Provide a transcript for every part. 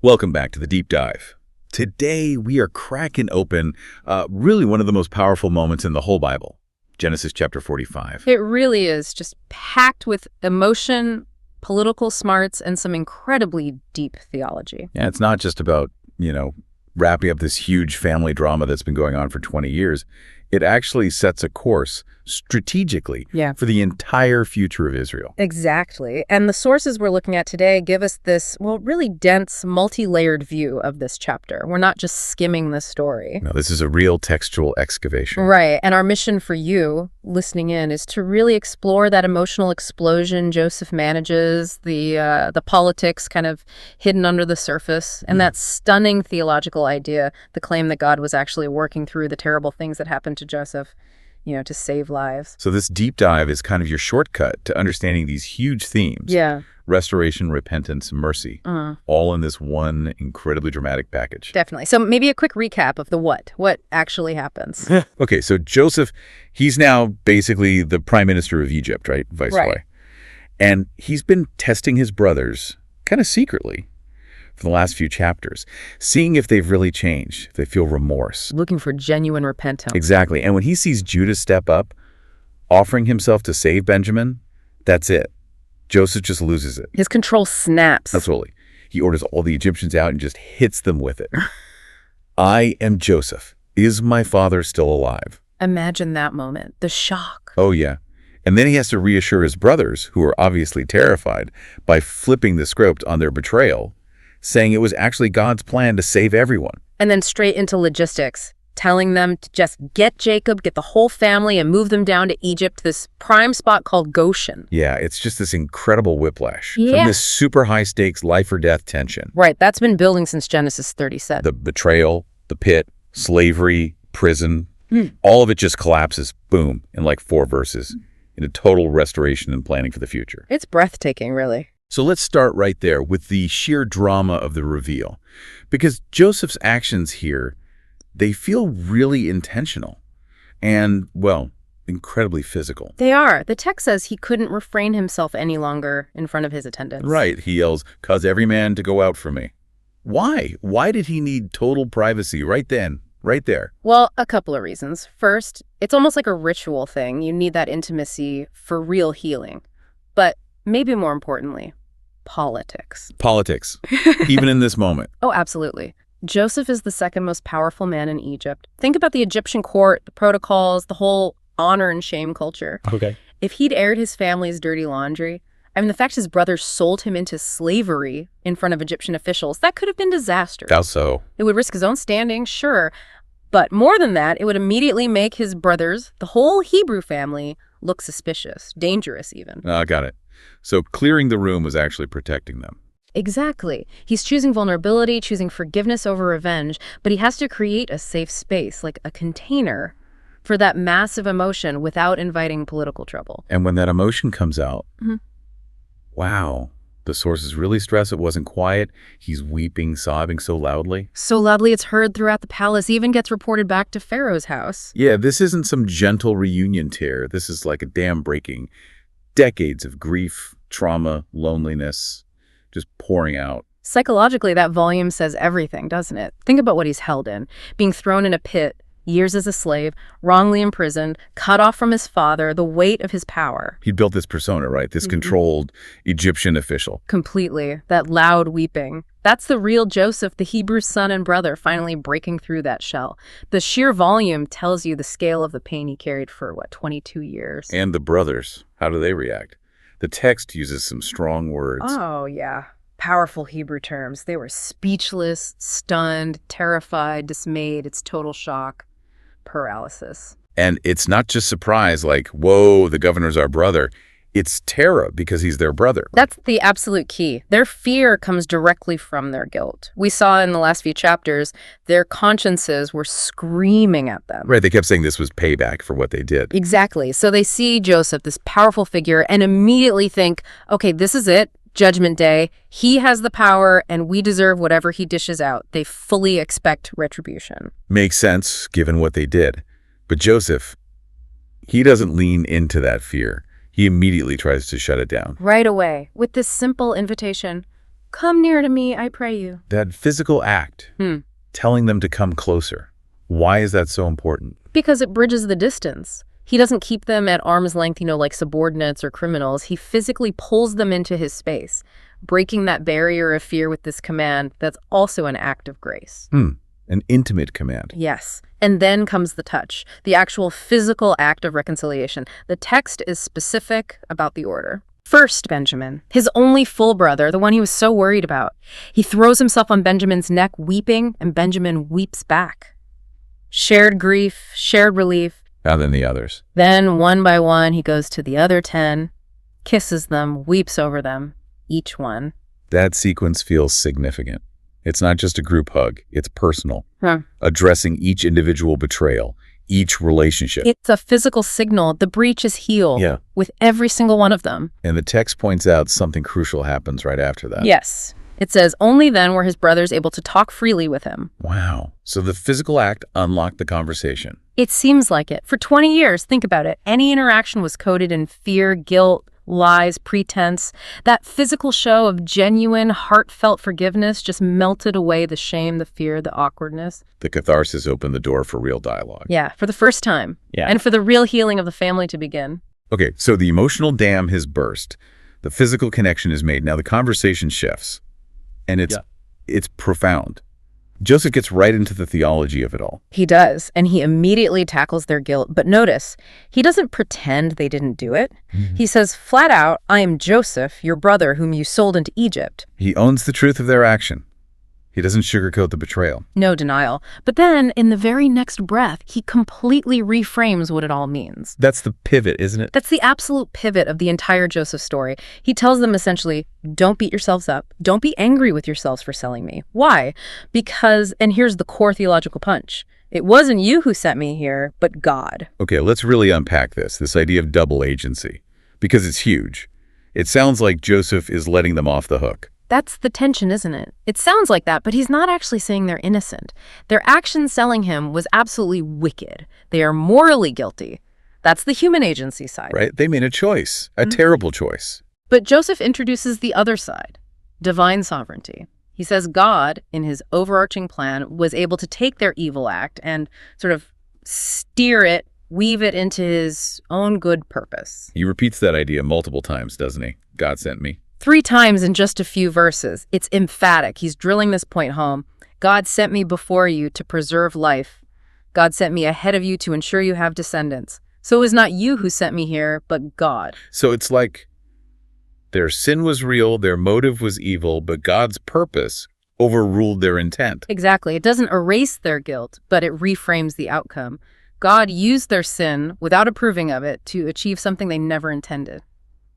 Welcome back to the Deep Dive. Today, we are cracking open really one of the most powerful moments in the whole Bible, Genesis chapter 45. It really is just packed with emotion, political smarts, and some incredibly deep theology. Yeah, it's not just about, wrapping up this huge family drama that's been going on for 20 years. It actually sets a course strategically for the entire future of Israel. Exactly. And the sources we're looking at today give us this, really dense, multi-layered view of this chapter. We're not just skimming the story. No, this is a real textual excavation. Right. And our mission for you, listening in, is to really explore that emotional explosion Joseph manages, the politics kind of hidden under the surface, and that stunning theological idea, the claim that God was actually working through the terrible things that happened to Joseph, to save lives. So this deep dive is kind of your shortcut to understanding these huge themes. Yeah. Restoration, repentance, mercy, all in this one incredibly dramatic package. Definitely. So maybe a quick recap of the what actually happens. Okay, so Joseph, he's now basically the prime minister of Egypt, right? Viceroy. And he's been testing his brothers kind of secretly for the last few chapters, seeing if they've really changed, if they feel remorse. Looking for genuine repentance. Exactly. And when he sees Judah step up, offering himself to save Benjamin, that's it. Joseph just loses it. His control snaps. Absolutely. He orders all the Egyptians out and just hits them with it. I am Joseph. Is my father still alive? Imagine that moment. The shock. Oh, yeah. And then he has to reassure his brothers, who are obviously terrified, by flipping the script on their betrayal, saying it was actually God's plan to save everyone. And then straight into logistics, telling them to just get Jacob, get the whole family, and move them down to Egypt, this prime spot called Goshen. Yeah, it's just this incredible whiplash from Yeah. this super high-stakes life-or-death tension. Right, that's been building since Genesis 37. The betrayal, the pit, slavery, prison, all of it just collapses, boom, in like 4 verses, into total restoration and planning for the future. It's breathtaking, really. So let's start right there with the sheer drama of the reveal. Because Joseph's actions here, they feel really intentional and, well, incredibly physical. They are. The text says he couldn't refrain himself any longer in front of his attendants. Right. He yells, "Cause every man to go out for me." Why? Why did he need total privacy right then, right there? Well, a couple of reasons. First, it's almost like a ritual thing. You need that intimacy for real healing. But maybe more importantly, politics. Politics, even in this moment. Oh, absolutely. Joseph is the second most powerful man in Egypt. Think about the Egyptian court, the protocols, the whole honor and shame culture. Okay. If he'd aired his family's dirty laundry, the fact his brothers sold him into slavery in front of Egyptian officials, that could have been disastrous. How so? It would risk his own standing, sure. But more than that, it would immediately make his brothers, the whole Hebrew family, look suspicious, dangerous even. Got it. So clearing the room was actually protecting them. Exactly. He's choosing vulnerability, choosing forgiveness over revenge, but he has to create a safe space, like a container, for that massive emotion without inviting political trouble. And when that emotion comes out, wow, the sources really stress it wasn't quiet. He's weeping, sobbing so loudly. So loudly it's heard throughout the palace, even gets reported back to Pharaoh's house. Yeah, this isn't some gentle reunion tear. This is like a dam breaking. Decades of grief, trauma, loneliness, just pouring out. Psychologically, that volume says everything, doesn't it? Think about what he's held in. Being thrown in a pit, years as a slave, wrongly imprisoned, cut off from his father, the weight of his power. He'd built this persona, right? This controlled Egyptian official. Completely. That loud weeping. That's the real Joseph, the Hebrew son and brother, finally breaking through that shell. The sheer volume tells you the scale of the pain he carried for, 22 years. And the brothers, how do they react? The text uses some strong words. Oh, yeah. Powerful Hebrew terms. They were speechless, stunned, terrified, dismayed. It's total shock, paralysis. And it's not just surprise, like, whoa, the governor's our brother. It's terror because he's their brother. That's the absolute key. Their fear comes directly from their guilt. We saw in the last few chapters, their consciences were screaming at them. Right, they kept saying this was payback for what they did. Exactly. So they see Joseph, this powerful figure, and immediately think, okay, this is it. Judgment Day. He has the power, and we deserve whatever he dishes out. They fully expect retribution. Makes sense, given what they did. But Joseph, he doesn't lean into that fear. He immediately tries to shut it down. Right away, with this simple invitation, Come near to me, I pray you. That physical act, telling them to come closer. Why is that so important? Because it bridges the distance. He doesn't keep them at arm's length, like subordinates or criminals. He physically pulls them into his space, breaking that barrier of fear with this command that's also an act of grace. An intimate command. Yes. And then comes the touch, the actual physical act of reconciliation. The text is specific about the order. First, Benjamin, his only full brother, the one he was so worried about. He throws himself on Benjamin's neck, weeping, and Benjamin weeps back. Shared grief, shared relief. And then the others. Then, one by one, he goes to the other 10, kisses them, weeps over them, each one. That sequence feels significant. It's not just a group hug, it's personal. Addressing each individual betrayal, each relationship. It's a physical signal. The breach is healed with every single one of them. And the text points out something crucial happens right after that. Yes. It says, only then were his brothers able to talk freely with him. Wow. So the physical act unlocked the conversation. It seems like it. For 20 years, think about it, any interaction was coded in fear, guilt, lies, pretense. That physical show of genuine, heartfelt forgiveness just melted away the shame, the fear, the awkwardness. The catharsis opened the door for real dialogue. Yeah, for the first time. Yeah. And for the real healing of the family to begin. Okay, so the emotional dam has burst. The physical connection is made. Now the conversation shifts. And it's profound. Joseph gets right into the theology of it all. He does, and he immediately tackles their guilt. But notice, he doesn't pretend they didn't do it. He says flat out, I am Joseph, your brother whom you sold into Egypt. He owns the truth of their action. He doesn't sugarcoat the betrayal. No denial. But then, in the very next breath, he completely reframes what it all means. That's the pivot, isn't it? That's the absolute pivot of the entire Joseph story. He tells them essentially, don't beat yourselves up. Don't be angry with yourselves for selling me. Why? Because, and here's the core theological punch, it wasn't you who sent me here, but God. Okay, let's really unpack this idea of double agency, because it's huge. It sounds like Joseph is letting them off the hook. That's the tension, isn't it? It sounds like that, but he's not actually saying they're innocent. Their action selling him was absolutely wicked. They are morally guilty. That's the human agency side. Right? They made a choice, a terrible choice. But Joseph introduces the other side, divine sovereignty. He says God, in his overarching plan, was able to take their evil act and sort of steer it, weave it into his own good purpose. He repeats that idea multiple times, doesn't he? God sent me. 3 times in just a few verses. It's emphatic. He's drilling this point home. God sent me before you to preserve life. God sent me ahead of you to ensure you have descendants. So it was not you who sent me here, but God. So it's like their sin was real, their motive was evil, but God's purpose overruled their intent. Exactly. It doesn't erase their guilt, but it reframes the outcome. God used their sin, without approving of it, to achieve something they never intended: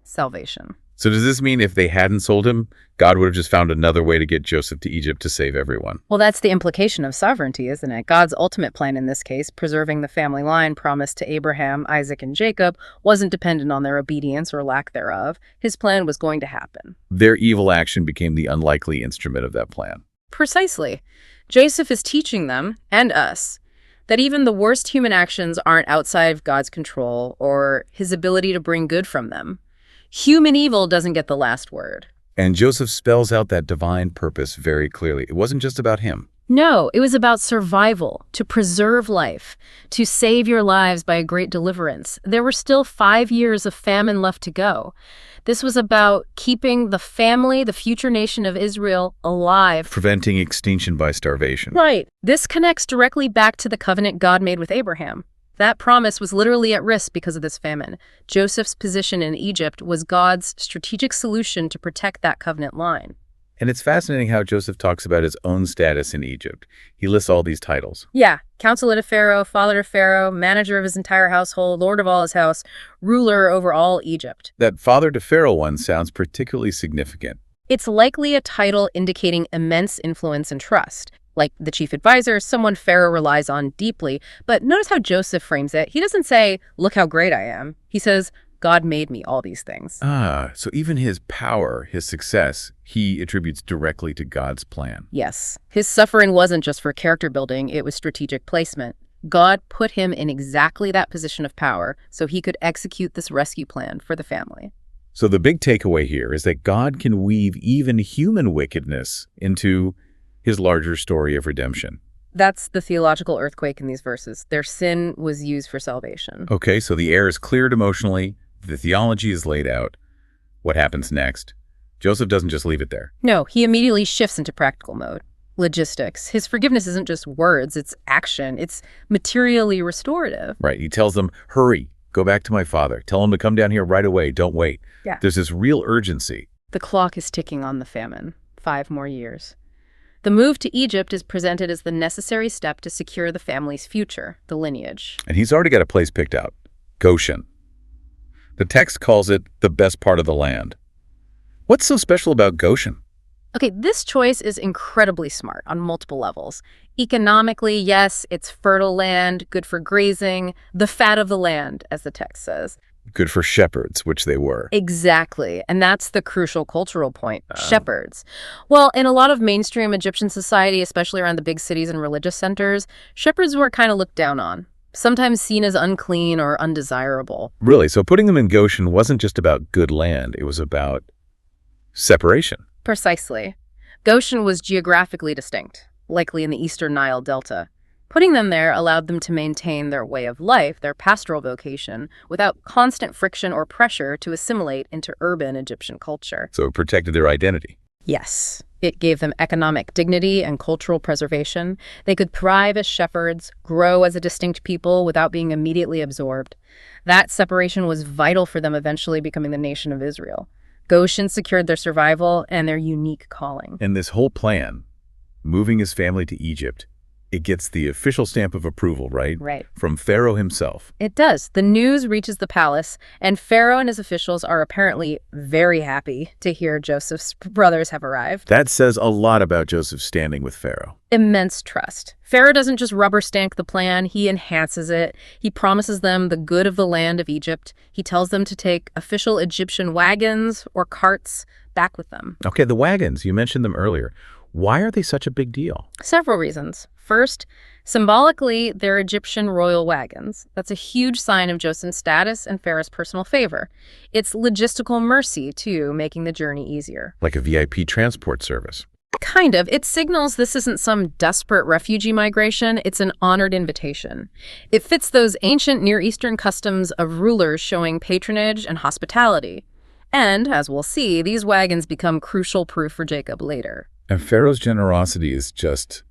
salvation. So does this mean if they hadn't sold him, God would have just found another way to get Joseph to Egypt to save everyone? Well, that's the implication of sovereignty, isn't it? God's ultimate plan in this case, preserving the family line promised to Abraham, Isaac, and Jacob, wasn't dependent on their obedience or lack thereof. His plan was going to happen. Their evil action became the unlikely instrument of that plan. Precisely. Joseph is teaching them, and us, that even the worst human actions aren't outside of God's control or his ability to bring good from them. Human evil doesn't get the last word. And Joseph spells out that divine purpose very clearly. It wasn't just about him. No, it was about survival, to preserve life, to save your lives by a great deliverance. There were still 5 years of famine left to go. This was about keeping the family, the future nation of Israel, alive. Preventing extinction by starvation. Right. This connects directly back to the covenant God made with Abraham. That promise was literally at risk because of this famine. Joseph's position in Egypt was God's strategic solution to protect that covenant line. And it's fascinating how Joseph talks about his own status in Egypt. He lists all these titles. Yeah, counselor to Pharaoh, father to Pharaoh, manager of his entire household, lord of all his house, ruler over all Egypt. That father to Pharaoh one sounds particularly significant. It's likely a title indicating immense influence and trust. Like the chief advisor, someone Pharaoh relies on deeply. But notice how Joseph frames it. He doesn't say, look how great I am. He says, God made me all these things. So even his power, his success, he attributes directly to God's plan. Yes. His suffering wasn't just for character building, it was strategic placement. God put him in exactly that position of power so he could execute this rescue plan for the family. So the big takeaway here is that God can weave even human wickedness into his larger story of redemption. That's the theological earthquake in these verses. Their sin was used for salvation. Okay, so the air is cleared emotionally, the theology is laid out. What happens next? Joseph doesn't just leave it there. No, he immediately shifts into practical mode. Logistics. His forgiveness isn't just words, it's action. It's materially restorative. Right, he tells them, hurry, go back to my father. Tell him to come down here right away, don't wait. Yeah. There's this real urgency. The clock is ticking on the famine. 5 more years. The move to Egypt is presented as the necessary step to secure the family's future, the lineage. And he's already got a place picked out, Goshen. The text calls it the best part of the land. What's so special about Goshen? Okay, this choice is incredibly smart on multiple levels. Economically, yes, it's fertile land, good for grazing, the fat of the land, as the text says. Good for shepherds, which they were. Exactly, and that's the crucial cultural point, shepherds. Well, in a lot of mainstream Egyptian society, especially around the big cities and religious centers, shepherds were kind of looked down on, sometimes seen as unclean or undesirable. Really, so putting them in Goshen wasn't just about good land, it was about separation. Precisely. Goshen was geographically distinct, likely in the eastern Nile Delta. Putting them there allowed them to maintain their way of life, their pastoral vocation, without constant friction or pressure to assimilate into urban Egyptian culture. So it protected their identity. Yes. It gave them economic dignity and cultural preservation. They could thrive as shepherds, grow as a distinct people without being immediately absorbed. That separation was vital for them eventually becoming the nation of Israel. Goshen secured their survival and their unique calling. And this whole plan, moving his family to Egypt, it gets the official stamp of approval, right? Right. From Pharaoh himself. It does. The news reaches the palace, and Pharaoh and his officials are apparently very happy to hear Joseph's brothers have arrived. That says a lot about Joseph's standing with Pharaoh. Immense trust. Pharaoh doesn't just rubber stamp the plan, he enhances it. He promises them the good of the land of Egypt. He tells them to take official Egyptian wagons or carts back with them. Okay, the wagons, you mentioned them earlier. Why are they such a big deal? Several reasons. First, symbolically, they're Egyptian royal wagons. That's a huge sign of Joseph's status and Pharaoh's personal favor. It's logistical mercy, too, making the journey easier. Like a VIP transport service. Kind of. It signals this isn't some desperate refugee migration. It's an honored invitation. It fits those ancient Near Eastern customs of rulers showing patronage and hospitality. And, as we'll see, these wagons become crucial proof for Jacob later. And Pharaoh's generosity is just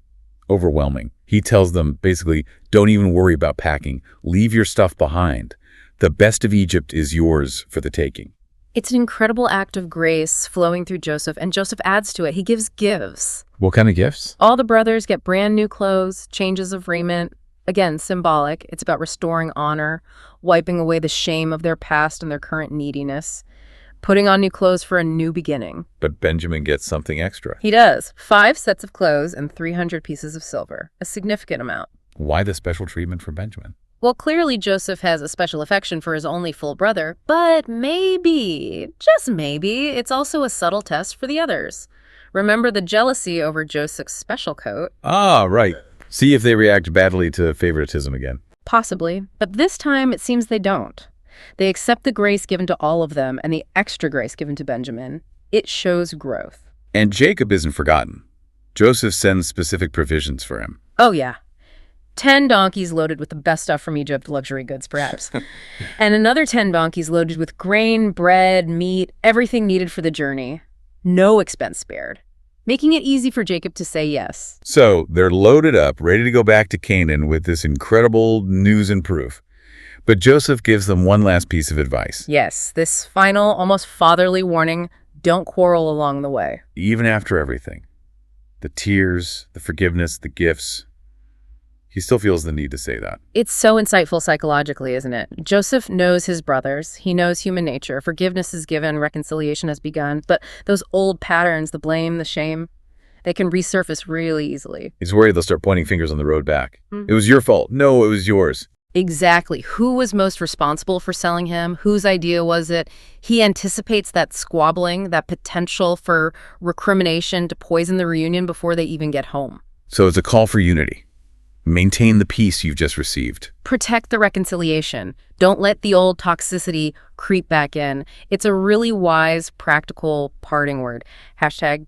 overwhelming. He tells them, basically, don't even worry about packing. Leave your stuff behind. The best of Egypt is yours for the taking. It's an incredible act of grace flowing through Joseph, and Joseph adds to it. He gives gifts. What kind of gifts? All the brothers get brand new clothes, changes of raiment. Again, symbolic. It's about restoring honor, wiping away the shame of their past and their current neediness, putting on new clothes for a new beginning. But Benjamin gets something extra. He does. 5 sets of clothes and 300 pieces of silver, a significant amount. Why the special treatment for Benjamin? Well, clearly Joseph has a special affection for his only full brother, but maybe, just maybe, it's also a subtle test for the others. Remember the jealousy over Joseph's special coat? Ah, right. See if they react badly to favoritism again. Possibly, but this time it seems they don't. They accept the grace given to all of them and the extra grace given to Benjamin. It shows growth. And Jacob isn't forgotten. Joseph sends specific provisions for him. Oh, yeah. 10 donkeys loaded with the best stuff from Egypt, luxury goods perhaps. And another 10 donkeys loaded with grain, bread, meat, everything needed for the journey. No expense spared, making it easy for Jacob to say yes. So they're loaded up, ready to go back to Canaan with this incredible news and proof. But Joseph gives them one last piece of advice. Yes, this final, almost fatherly warning, don't quarrel along the way. Even after everything, the tears, the forgiveness, the gifts, he still feels the need to say that. It's so insightful psychologically, isn't it? Joseph knows his brothers. He knows human nature. Forgiveness is given, reconciliation has begun. But those old patterns, the blame, the shame, they can resurface really easily. He's worried they'll start pointing fingers on the road back. It was your fault. No, it was yours. Exactly. Who was most responsible for selling him? Whose idea was it? He anticipates that squabbling, that potential for recrimination to poison the reunion before they even get home. So it's a call for unity. Maintain the peace you've just received. Protect the reconciliation. Don't let the old toxicity creep back in. It's a really wise, practical parting word. Hashtag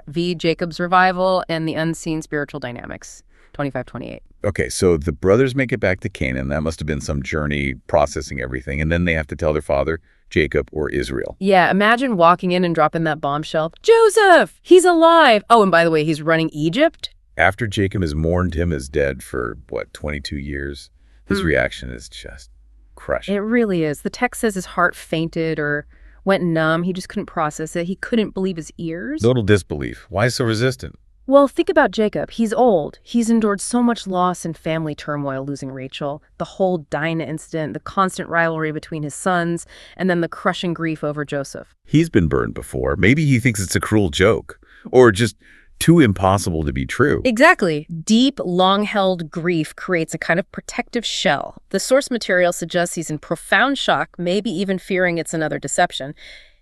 V Jacob's revival and the unseen spiritual dynamics. 25-28. Okay, so the brothers make it back to Canaan. That must have been some journey processing everything. And then they have to tell their father, Jacob or Israel. Yeah, imagine walking in and dropping that bombshell. Joseph, he's alive. Oh, and by the way, he's running Egypt. After Jacob has mourned him as dead for, 22 years, his reaction is just crushing. It really is. The text says his heart fainted or went numb. He just couldn't process it. He couldn't believe his ears. Total disbelief. Why so resistant? Well, think about Jacob. He's old. He's endured so much loss and family turmoil, losing Rachel, the whole Dinah incident, the constant rivalry between his sons, and then the crushing grief over Joseph. He's been burned before. Maybe he thinks it's a cruel joke, or just too impossible to be true. Exactly. Deep, long-held grief creates a kind of protective shell. The source material suggests he's in profound shock, maybe even fearing it's another deception.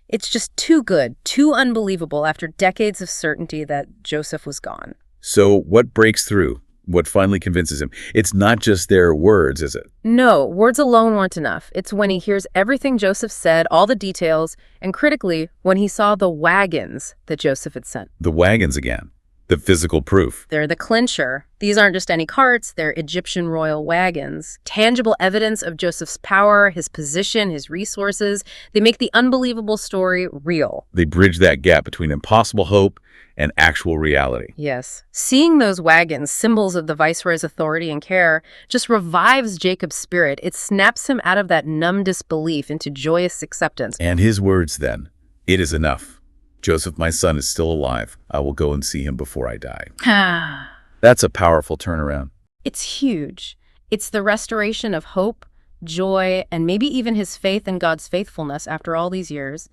It's just too good, too unbelievable after decades of certainty that Joseph was gone. So what breaks through? What finally convinces him? It's not just their words, is it? No, words alone weren't enough. It's when he hears everything Joseph said, all the details, and critically, when he saw the wagons that Joseph had sent. The wagons again. The physical proof. They're the clincher. These aren't just any carts, they're Egyptian royal wagons. Tangible evidence of Joseph's power, his position, his resources. They make the unbelievable story real. They bridge that gap between impossible hope and actual reality. Yes. Seeing those wagons, symbols of the viceroy's authority and care, just revives Jacob's spirit. It snaps him out of that numb disbelief into joyous acceptance. And his words then, "It is enough. Joseph, my son, is still alive. I will go and see him before I die." That's a powerful turnaround. It's huge. It's the restoration of hope, joy, and maybe even his faith in God's faithfulness after all these years.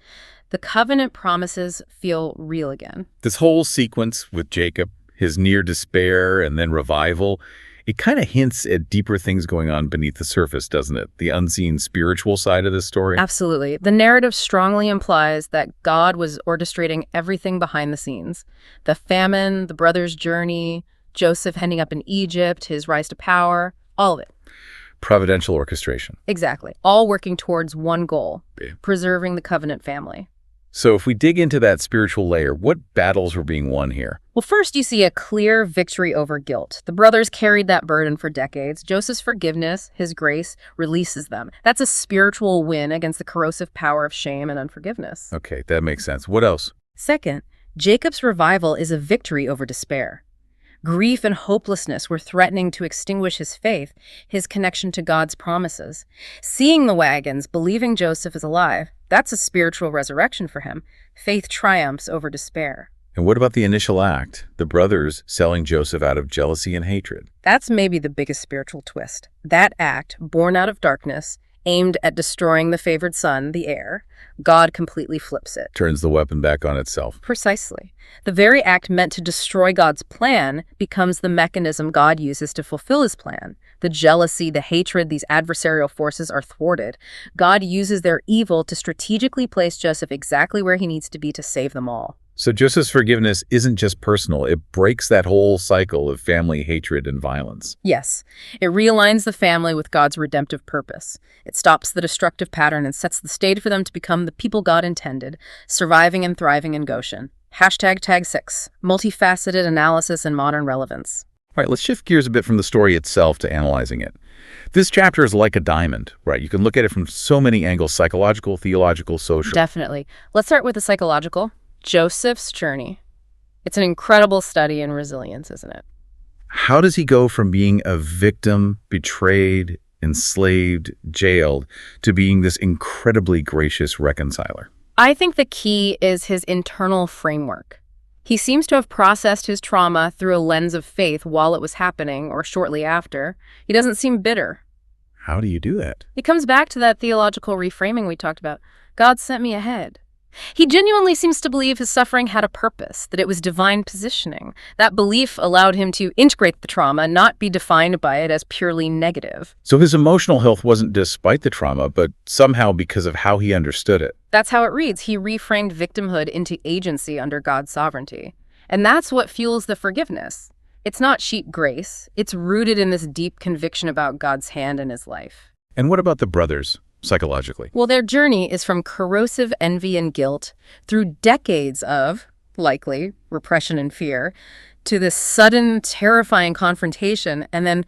The covenant promises feel real again. This whole sequence with Jacob, his near despair and then revival, it kind of hints at deeper things going on beneath the surface, doesn't it? The unseen spiritual side of this story. Absolutely. The narrative strongly implies that God was orchestrating everything behind the scenes. The famine, the brothers' journey, Joseph ending up in Egypt, his rise to power, all of it. Providential orchestration. Exactly. All working towards one goal, Yeah. preserving the covenant family. So if we dig into that spiritual layer, what battles were being won here? Well, first you see a clear victory over guilt. The brothers carried that burden for decades. Joseph's forgiveness, his grace, releases them. That's a spiritual win against the corrosive power of shame and unforgiveness. Okay, that makes sense. What else? Second, Jacob's revival is a victory over despair. Grief and hopelessness were threatening to extinguish his faith, his connection to God's promises. Seeing the wagons, believing Joseph is alive, that's a spiritual resurrection for him. Faith triumphs over despair. And what about the initial act? The brothers selling Joseph out of jealousy and hatred. That's maybe the biggest spiritual twist. That act, born out of darkness, aimed at destroying the favored son, the heir, God completely flips it. Turns the weapon back on itself. Precisely. The very act meant to destroy God's plan becomes the mechanism God uses to fulfill his plan. The jealousy, the hatred, these adversarial forces are thwarted. God uses their evil to strategically place Joseph exactly where he needs to be to save them all. So Joseph's forgiveness isn't just personal. It breaks that whole cycle of family hatred and violence. Yes, it realigns the family with God's redemptive purpose. It stops the destructive pattern and sets the stage for them to become the people God intended, surviving and thriving in Goshen. Tag 6, multi-faceted analysis and modern relevance. All right, let's shift gears a bit from the story itself to analyzing it. This chapter is like a diamond, right? You can look at it from so many angles: psychological, theological, social. Definitely. Let's start with the psychological. Joseph's journey. It's an incredible study in resilience, isn't it? How does he go from being a victim, betrayed, enslaved, jailed, to being this incredibly gracious reconciler? I think the key is his internal framework. He seems to have processed his trauma through a lens of faith while it was happening or shortly after. He doesn't seem bitter. How do you do that? It comes back to that theological reframing we talked about. God sent me ahead. He genuinely seems to believe his suffering had a purpose, that it was divine positioning. That belief allowed him to integrate the trauma, not be defined by it as purely negative. So his emotional health wasn't despite the trauma, but somehow because of how he understood it. That's how it reads. He reframed victimhood into agency under God's sovereignty. And that's what fuels the forgiveness. It's not cheap grace. It's rooted in this deep conviction about God's hand in his life. And what about the brothers, psychologically? Well, their journey is from corrosive envy and guilt through decades of, likely, repression and fear, to this sudden, terrifying confrontation and then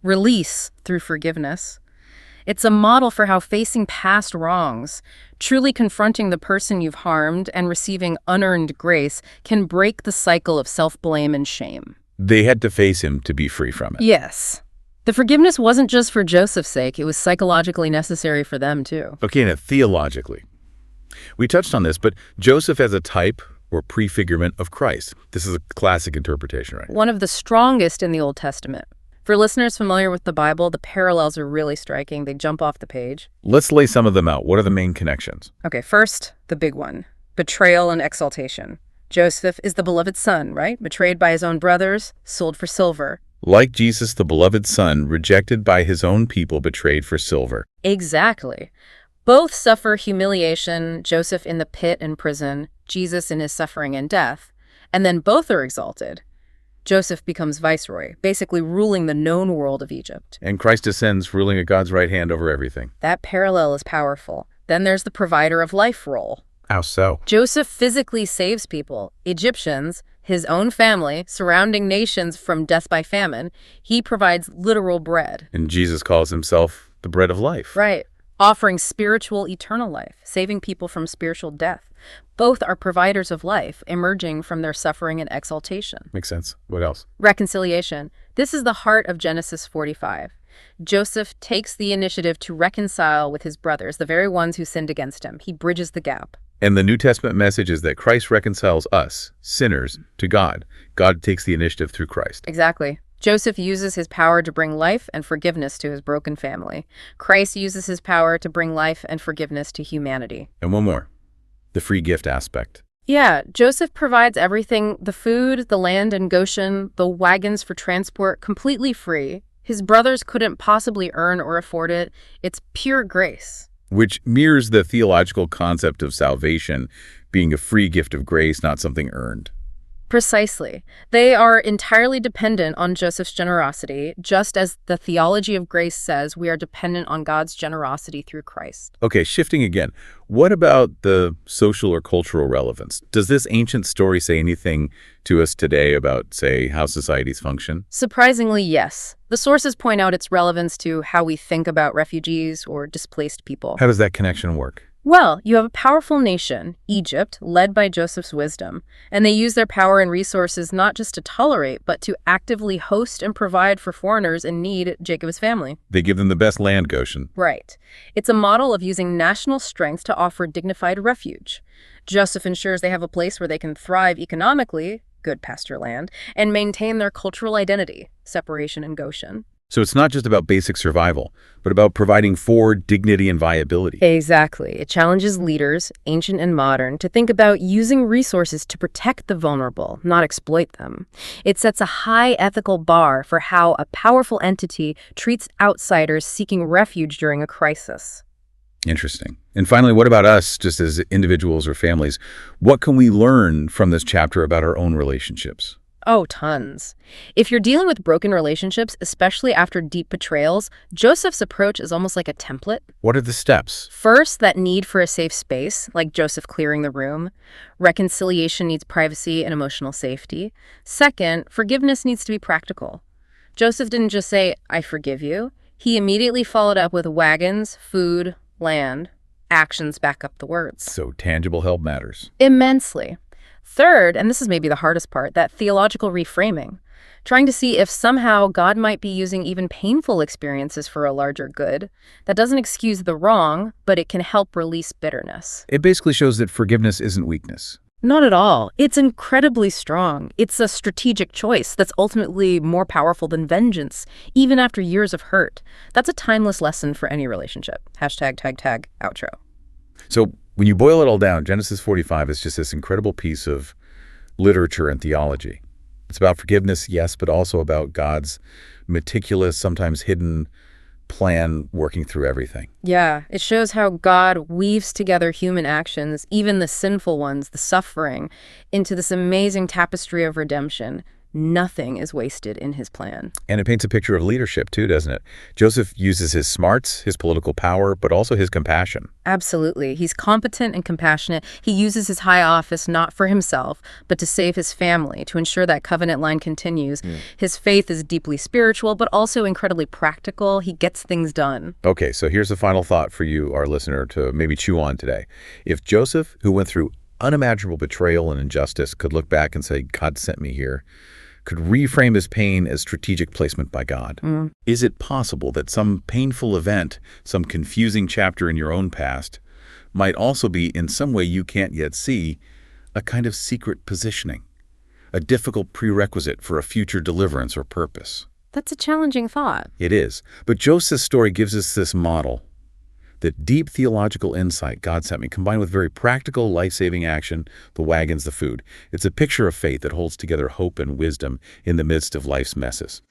release through forgiveness. It's a model for how facing past wrongs, truly confronting the person you've harmed and receiving unearned grace can break the cycle of self-blame and shame. They had to face him to be free from it. Yes. The forgiveness wasn't just for Joseph's sake, it was psychologically necessary for them too. Okay, now theologically. We touched on this, but Joseph as a type or prefigurement of Christ. This is a classic interpretation, right? One of the strongest in the Old Testament. For listeners familiar with the Bible, the parallels are really striking. They jump off the page. Let's lay some of them out. What are the main connections? Okay, first, the big one. Betrayal and exaltation. Joseph is the beloved son, right? Betrayed by his own brothers, sold for silver. Like Jesus, the beloved son, rejected by his own people, betrayed for silver. Exactly. Both suffer humiliation, Joseph in the pit and prison, Jesus in his suffering and death, and then both are exalted. Joseph becomes viceroy, basically ruling the known world of Egypt. And Christ descends, ruling at God's right hand over everything. That parallel is powerful. Then there's the provider of life role. How so? Joseph physically saves people, Egyptians, his own family, surrounding nations from death by famine. He provides literal bread. And Jesus calls himself the bread of life. Right. Offering spiritual eternal life, saving people from spiritual death. Both are providers of life, emerging from their suffering and exaltation. Makes sense. What else? Reconciliation. This is the heart of Genesis 45. Joseph takes the initiative to reconcile with his brothers, the very ones who sinned against him. He bridges the gap. And the New Testament message is that Christ reconciles us, sinners, to God. God takes the initiative through Christ. Exactly. Joseph uses his power to bring life and forgiveness to his broken family. Christ uses his power to bring life and forgiveness to humanity. And one more, the free gift aspect. Yeah, Joseph provides everything, the food, the land in Goshen, the wagons for transport, completely free. His brothers couldn't possibly earn or afford it. It's pure grace. Which mirrors the theological concept of salvation being a free gift of grace, not something earned. Precisely. They are entirely dependent on Joseph's generosity, just as the theology of grace says we are dependent on God's generosity through Christ. Okay, shifting again. What about the social or cultural relevance? Does this ancient story say anything to us today about, say, how societies function? Surprisingly, yes. The sources point out its relevance to how we think about refugees or displaced people. How does that connection work? Well, you have a powerful nation, Egypt, led by Joseph's wisdom, and they use their power and resources not just to tolerate, but to actively host and provide for foreigners in need, Jacob's family. They give them the best land, Goshen. Right. It's a model of using national strength to offer dignified refuge. Joseph ensures they have a place where they can thrive economically, good pasture land, and maintain their cultural identity, separation in Goshen. So it's not just about basic survival, but about providing for dignity and viability. Exactly. It challenges leaders, ancient and modern, to think about using resources to protect the vulnerable, not exploit them. It sets a high ethical bar for how a powerful entity treats outsiders seeking refuge during a crisis. Interesting. And finally, what about us, just as individuals or families? What can we learn from this chapter about our own relationships? Oh, tons. If you're dealing with broken relationships, especially after deep betrayals, Joseph's approach is almost like a template. What are the steps? First, that need for a safe space, like Joseph clearing the room. Reconciliation needs privacy and emotional safety. Second, forgiveness needs to be practical. Joseph didn't just say, "I forgive you." He immediately followed up with wagons, food, land. Actions back up the words. So tangible help matters. Immensely. Third, and this is maybe the hardest part, that theological reframing. Trying to see if somehow God might be using even painful experiences for a larger good. That doesn't excuse the wrong, but it can help release bitterness. It basically shows that forgiveness isn't weakness. Not at all. It's incredibly strong. It's a strategic choice that's ultimately more powerful than vengeance, even after years of hurt. That's a timeless lesson for any relationship. Hashtag, tag, outro. So when you boil it all down, Genesis 45 is just this incredible piece of literature and theology. It's about forgiveness, yes, but also about God's meticulous, sometimes hidden plan working through everything. Yeah, it shows how God weaves together human actions, even the sinful ones, the suffering, into this amazing tapestry of redemption. Nothing is wasted in his plan. And it paints a picture of leadership too, doesn't it? Joseph uses his smarts, his political power, but also his compassion. Absolutely. He's competent and compassionate. He uses his high office not for himself, but to save his family, to ensure that covenant line continues. His faith is deeply spiritual, but also incredibly practical. He gets things done. Okay, so here's a final thought for you, our listener, to maybe chew on today. If Joseph, who went through unimaginable betrayal and injustice, could look back and say, God sent me here, could reframe his pain as strategic placement by God. Is it possible that some painful event, some confusing chapter in your own past, might also be, in some way you can't yet see, a kind of secret positioning, a difficult prerequisite for a future deliverance or purpose? That's a challenging thought. It is. But Joseph's story gives us this model. That deep theological insight God sent me, combined with very practical, life-saving action, the wagons, the food. It's a picture of faith that holds together hope and wisdom in the midst of life's messes.